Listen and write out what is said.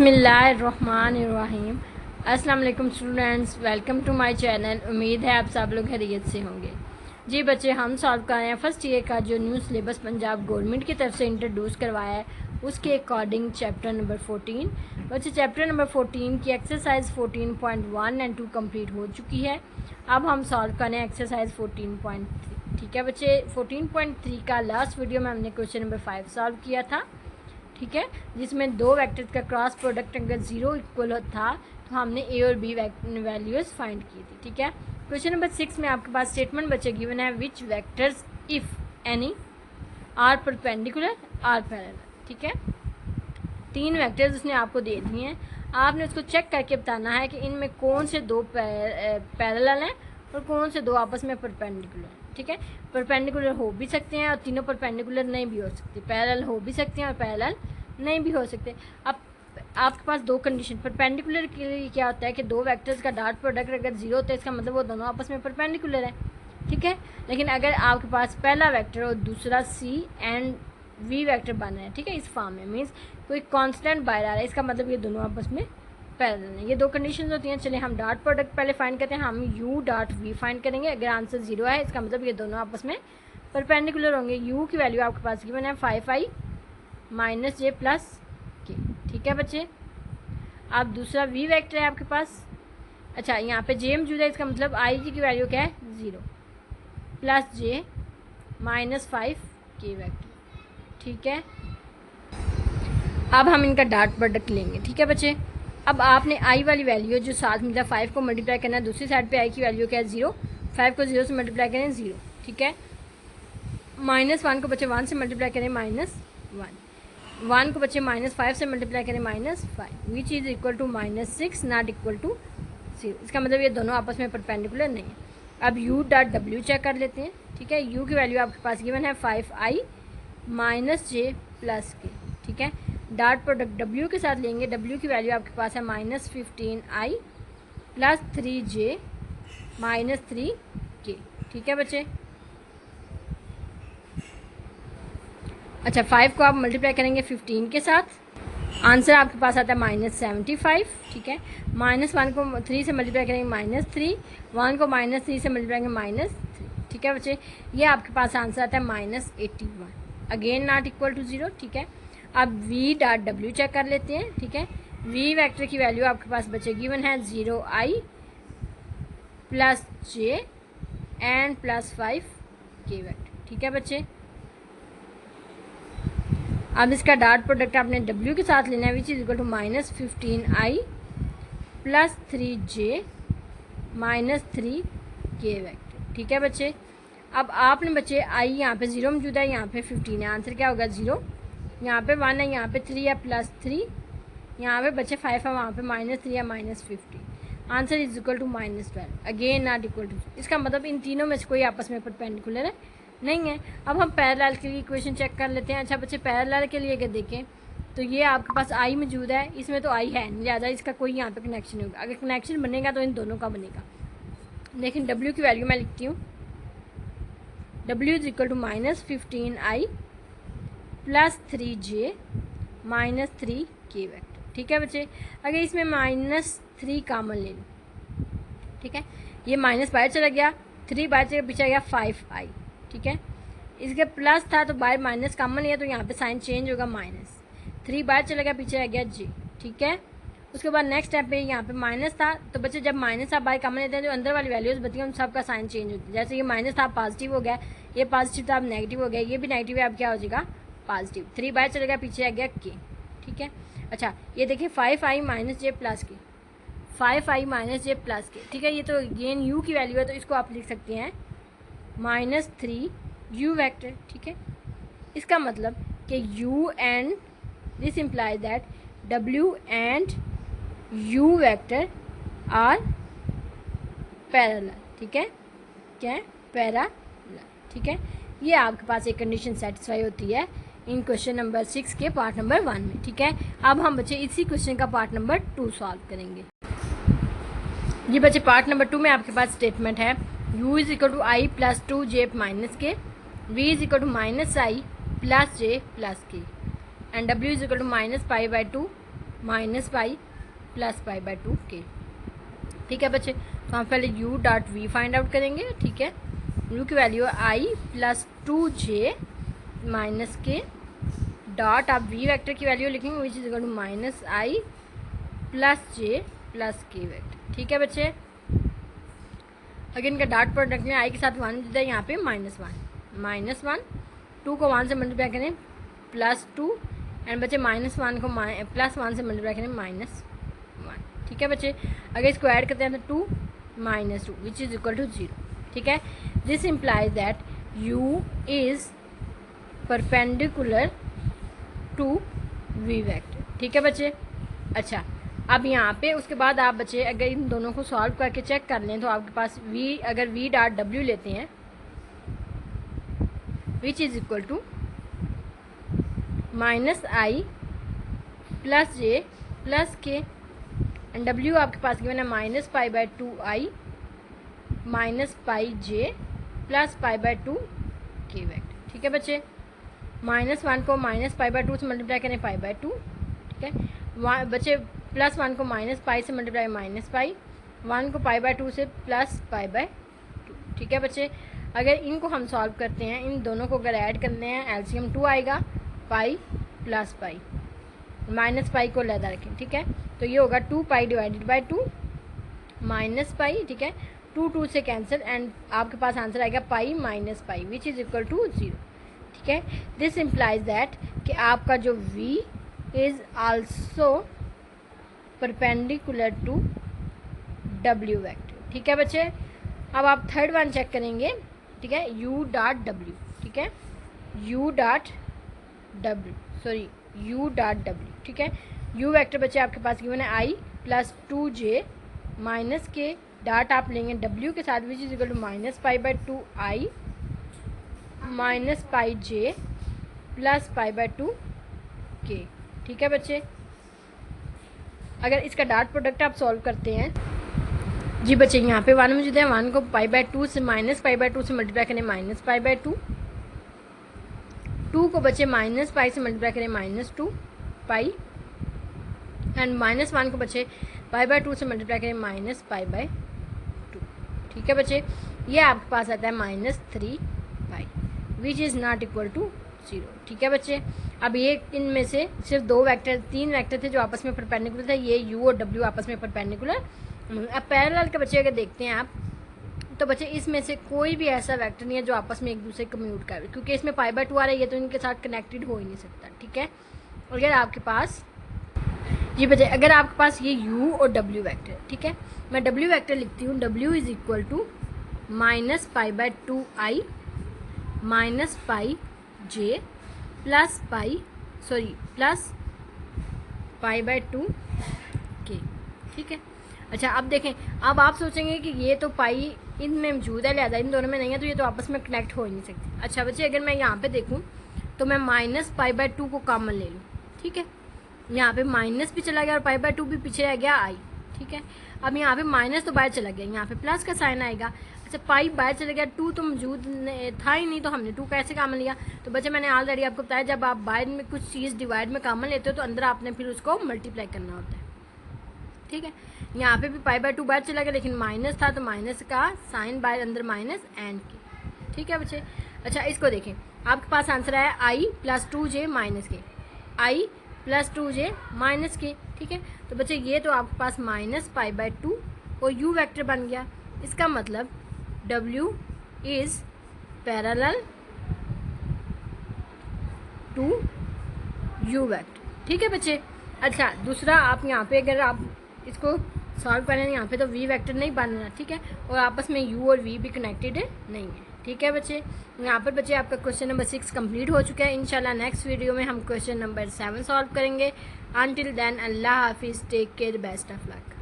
बिस्मिल्लाहिर्रहमानिर्रहीम। अस्सलाम वालेकुम students, welcome to my channel. उम्मीद है आप सब लोग खैरियत से होंगे। जी बच्चे, हम सॉल्व कर रहे हैं फर्स्ट ईयर का जो न्यू सिलेबस पंजाब गवर्नमेंट की तरफ से इंट्रोड्यूस करवाया है उसके अकॉर्डिंग चैप्टर नंबर 14। बच्चे चैप्टर नंबर 14 की एक्सरसाइज 14.1 एंड 2 कंप्लीट हो चुकी है। अब हम सॉल्व कर रहे हैं एक्सरसाइज 14.3। ठीक है बच्चे, 14.3 का लास्ट वीडियो में हमने क्वेश्चन नंबर 5 सॉल्व किया था। ठीक है, जिसमें दो वेक्टर्स का क्रॉस प्रोडक्ट अगर ज़ीरो इक्वल था तो हमने ए और बी वैल्यूज़ फाइंड की थी। ठीक है, क्वेश्चन नंबर 6 में आपके पास स्टेटमेंट बच्चे गिवन है which vectors if any are perpendicular or parallel. ठीक है, तीन वेक्टर्स उसने आपको दे दिए हैं, आपने उसको चेक करके बताना है कि इनमें कौन से दो पैरेलल हैं और कौन से दो आपस में परपेंडिकुलर हैं। ठीक है, परपेंडिकुलर हो भी सकते हैं और तीनों परपेंडिकुलर नहीं भी हो सकते, पैरेलल हो भी सकते हैं और पैरेलल नहीं भी हो सकते। अब आपके पास दो कंडीशन, परपेंडिकुलर के लिए क्या होता है कि दो वेक्टर्स का डॉट प्रोडक्ट अगर जीरो होता है इसका मतलब वो दोनों आपस में परपेंडिकुलर है। ठीक है, लेकिन अगर आपके पास पहला वेक्टर और दूसरा सी एंड वी वेक्टर बना है, ठीक है, इस फॉर्म में मीन्स कोई कांस्टेंट बाहर आ रहा है, इसका मतलब ये दोनों आपस में पैरेलल है। ये दो कंडीशंस होती हैं। चलिए हम डॉट प्रोडक्ट पहले फाइंड करते हैं। हम यू डॉट वी फाइंड करेंगे। अगर आंसर जीरो है इसका मतलब ये दोनों आपस में परपेंडिकुलर होंगे। यू की वैल्यू आपके पास गिवन है 5i माइनस जे प्लस के। ठीक है बच्चे, अब दूसरा वी वेक्टर है आपके पास। अच्छा, यहाँ पे जे मौजूद है, इसका मतलब आई जी की वैल्यू क्या है 0 प्लस जे माइनस 5 के वेक्टर। ठीक है, अब हम इनका डॉट प्रोडक्ट लेंगे। ठीक है बच्चे, अब आपने आई वाली वैल्यू जो साथ मतलब 5 को मल्टीप्लाई करना है, दूसरी साइड पे आई की वैल्यू क्या है 0, 5 को 0 से मल्टीप्लाई करें 0। ठीक है, -1 को बच्चे 1 से मल्टीप्लाई करें -1, 1 को बच्चे -5 से मल्टीप्लाई करें -5, which is equal to -6 not equal to 0। इसका मतलब ये दोनों आपस में परपेंडिकुलर नहीं है। अब u डॉट डब्ल्यू चेक कर लेते हैं। ठीक है, u की वैल्यू आपके पास गिवन है 5i माइनस जे प्लस के। ठीक है, डॉट प्रोडक्ट w के साथ लेंगे। w की वैल्यू आपके पास है -15i plus 3j minus 3k। ठीक है बच्चे, अच्छा 5 को आप मल्टीप्लाई करेंगे 15 के साथ, आंसर आपके पास आता है -75। ठीक है, -1 को 3 से मल्टीप्लाई करेंगे -3, 1 को -3 से मल्टीप्लाई करेंगे -3। ठीक है बच्चे, ये आपके पास आंसर आता है -81, अगेन नॉट इक्वल टू 0। ठीक है, अब v डॉट डब्ल्यू चेक कर लेते हैं। ठीक है, v वेक्टर की वैल्यू आपके पास बच्चे गिवन है 0i plus J and plus 5k vector. ठीक है बच्चे, अब इसका डॉट प्रोडक्ट आपने w के साथ लेना है, which is equal to -15i plus 3j minus 3k vector. ठीक है बच्चे, अब आपने बच्चे i यहाँ पे 0 मौजूद है, यहाँ पे 15 है, आंसर क्या होगा 0, यहाँ पे 1 है, यहाँ पे 3 है प्लस 3, यहाँ पे बच्चे 5 है, वहाँ पे -3 है -15, answer is equal to -12, again not equal to. इसका मतलब इन तीनों में से कोई आपस में परपेंडिकुलर है नहीं है। अब हम पैरेलल के लिए इक्वेशन चेक कर लेते हैं। अच्छा बच्चे, पैरेलल के लिए अगर देखें तो ये आपके पास आई मौजूद है, इसमें तो आई है नहीं, लिहाजा इसका कोई यहाँ पे कनेक्शन नहीं होगा। अगर कनेक्शन बनेगा तो इन दोनों का बनेगा। लेकिन w की वैल्यू मैं लिखती हूँ, w is equal to -15i plus 3j minus 3k vector. ठीक है बच्चे, अगर इसमें -3 कॉमन ले लूँ, ठीक है, ये माइनस बाहर चला गया, 3 बाहर चला पीछे आ गया 5i। ठीक है, इसके प्लस था तो बाहर माइनस कॉमन लिया तो यहाँ पे साइन चेंज होगा, -3 बाहर चला गया, पीछे आ गया j। ठीक है, उसके बाद नेक्स्ट स्टेप पे यहाँ पे माइनस था तो बच्चे जब माइनस आप बाहर कॉमन लेते हैं जो अंदर वाली वैल्यूज बची हैं उन सबका साइन चेंज होती है। जैसे ये माइनस था पॉजिटिव हो गया, ये पॉजिटिव था अब नेगेटिव हो गया, ये भी नेगेटिव है अब क्या हो जाएगा पॉजिटिव। 3 बाहर चला गया, पीछे आ गया k। ठीक है, अच्छा ये देखिए 5i माइनस जे प्लस के, 5i माइनस जे प्लस के। ठीक है, ये तो गेन u की वैल्यू है तो इसको आप लिख सकते हैं -3u वेक्टर। ठीक है, इसका मतलब कि u and this implies that w and u vector are parallel. ठीक है, क्या है पैरेलल। ठीक है, ये आपके पास एक कंडीशन सेटिस्फाई होती है इन क्वेश्चन नंबर 6 के पार्ट नंबर 1 में। ठीक है, अब हम बच्चे इसी क्वेश्चन का पार्ट नंबर 2 सॉल्व करेंगे। ये बच्चे पार्ट नंबर 2 में आपके पास स्टेटमेंट है u is equal to i plus 2j minus k, v is equal to -i plus j plus k and w is equal to -π/2 minus pi plus pi by 2k। ठीक है बच्चे, तो हम पहले u dot v find out करेंगे। ठीक है, u की वैल्यू है i plus 2j minus k dot आप v वेक्टर की वैल्यू लिखेंगे which is equal to minus i plus j plus k vector. ठीक है बच्चे, अगर इनका डॉट प्रोडक्ट में i के साथ 1 देता है, यहाँ पे -1 2 को 1 से मल्टीप्लाई करें +2 एंड बच्चे -1 को +1 से मल्टीप्लाई करें -1। ठीक है बच्चे, अगर इसको ऐड करते हैं तो 2 -2 विच इज इक्वल टू 0। ठीक है, this implies that u is perpendicular to v vector. ठीक है बच्चे, अच्छा अब यहाँ पे उसके बाद आप बच्चे अगर इन दोनों को सॉल्व करके चेक कर लें तो आपके पास अगर v डॉट w लेते हैं which is equal to -i plus j plus k and w आपके पास गिवन है -π/2i minus πj plus π/2 k vector. ठीक है बच्चे, -1 को -π/2 से मल्टीप्लाई करें π/2। ठीक है बच्चे, +1 को -π से मल्टीप्लाई -π, 1 को π/2 से प्लस π/2। ठीक है बच्चे, अगर इनको हम सॉल्व करते हैं, इन दोनों को अगर ऐड करते हैं एलसीएम 2 आएगा, पाई प्लस पाई माइनस पाई को लहदा रखें। ठीक है, तो ये होगा 2π डिवाइडेड बाई 2 माइनस पाई। ठीक है, 2 से कैंसिल एंड आपके पास आंसर आएगा pi minus pi which is equal to 0। ठीक है, दिस इम्प्लाइज दैट कि आपका जो v is also perpendicular to w vector. ठीक है बच्चे, अब आप थर्ड वन चेक करेंगे। ठीक है, u डॉट w। ठीक है, u डॉट w। ठीक है, u वेक्टर बच्चे आपके पास गिवन है i plus 2j minus k dot आप लेंगे w के साथ which is equal to -π/2i minus πj plus π/2k। ठीक है बच्चे, अगर इसका डॉट प्रोडक्ट आप सॉल्व करते हैं जी बच्चे, यहाँ पे 1 मौजूद है, 1 को π/2 से -π/2 से मल्टीप्लाई करें -π/2, 2 को बच्चे -π से मल्टीप्लाई करें -2π एंड -1 को बच्चे π/2 से मल्टीप्लाई करें -π/2। ठीक है बच्चे, ये आपके पास आता है -3π which is not equal to 0। ठीक है बच्चे, अब ये इनमें से सिर्फ 3 वेक्टर थे जो आपस में परपेंडिकुलर थे, ये u और w आपस में परपेंडिकुलर। अब पैरेलल के बच्चे अगर देखते हैं आप तो बच्चे इसमें से कोई भी ऐसा वेक्टर नहीं है जो आपस में एक दूसरे को कम्यूट करे, क्योंकि इसमें π/2 आ रहा है, ये तो इनके साथ कनेक्टेड हो ही नहीं सकता। ठीक है, अगर आपके पास जी बच्चे, अगर आपके पास ये u और w वेक्टर, ठीक है, मैं w वेक्टर लिखती हूँ, w is equal to -π/2i minus πj plus plus π/2k। ठीक है, अच्छा अब देखें, अब आप सोचेंगे कि ये तो पाई इनमें मौजूद है, लिहाजा इन दोनों में नहीं है, तो ये तो आपस में कनेक्ट हो ही नहीं सकती। अच्छा बच्चे, अगर मैं यहाँ पे देखूँ तो मैं -π/2 को कॉमन ले लूँ। ठीक है, यहाँ पे माइनस भी चला गया और π/2 भी पीछे रह गया आई। ठीक है, अब यहाँ पे माइनस तो बाहर चला गया, यहाँ पे प्लस का साइन आएगा। अच्छा, पाई बाहर चला गया, 2 तो मौजूद था ही नहीं, तो हमने 2 कैसे कॉमन लिया? तो बच्चे मैंने ऑलरेडी आपको बताया, जब आप बाहर में कुछ चीज़ डिवाइड में कॉमन लेते हो तो अंदर आपने फिर उसको मल्टीप्लाई करना होता है। ठीक है, यहाँ पे भी π/2 बाहर चला गया, लेकिन माइनस था तो माइनस का साइन बाहर अंदर माइनस एंड के। ठीक है बच्चे, अच्छा इसको देखें, आपके पास आंसर आया i प्लस 2j माइनस के, i प्लस 2j माइनस के। ठीक है, तो बच्चे ये तो आपके पास -π/2 और u वेक्टर बन गया। इसका मतलब w is parallel to u vector. ठीक है बच्चे, अच्छा दूसरा, आप यहाँ पे अगर आप इसको सॉल्व करें, यहाँ पे तो v वेक्टर नहीं बनना। ठीक है, और आपस में u और v भी कनेक्टेड नहीं है। ठीक है बच्चे, यहाँ पर बच्चे आपका क्वेश्चन नंबर 6 कंप्लीट हो चुका है। इंशाल्लाह नेक्स्ट वीडियो में हम क्वेश्चन नंबर 7 सॉल्व करेंगे। अनटिल देन, अल्लाह हाफिज़, take care, best of luck.